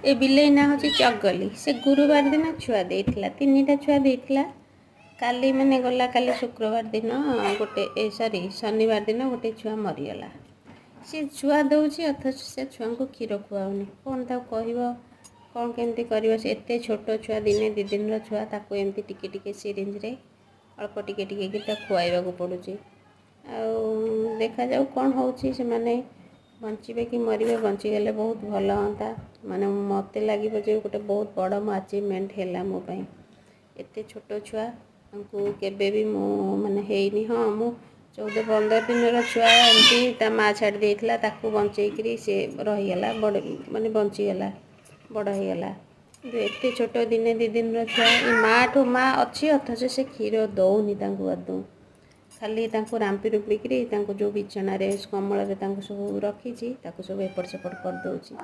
ए बिलेई ना हूँ चगली से गुरुवार दिन छुआ देइथिला 3टा छुआ देइथिला काली माने गला काली शुक्रवार दिन गोटे सॉरी शनिवार दिन गोटे छुआ मरीगला सी छुआ दौची अथच से छुआ को क्षीर खुआउनी कौन ताको कहब कौन केमती कर से एते छोट छुआ दिने 2 दिन छुआ ताको एमती टिके टिके सिरिंज रे अल्प टिके टिके कि खुआइबा पड़ुची आ देखा जाऊ कौन होची से माने बंचे कि मरबे बंचीगले बहुत भल हाँ माने मत लगे जो गोटे बहुत बड़ मो अचिवमेंट है मोपाई एत छोट छुआ केबे भी मु माने हेनी हाँ मु 14-15 दिन छुआ एमती माँ छाड़ देला बंचेकरी सी रहीगला बड़ माने बंचीगला बड़ होगला एत छोट दिने 2 दिन छुआ माँ ठू माँ अच्छी अथच से क्षीर दौनी आदू खाली रांपी रुपिकी जो बिछण कमल सब रखी सब एपट सेपट कर दूची।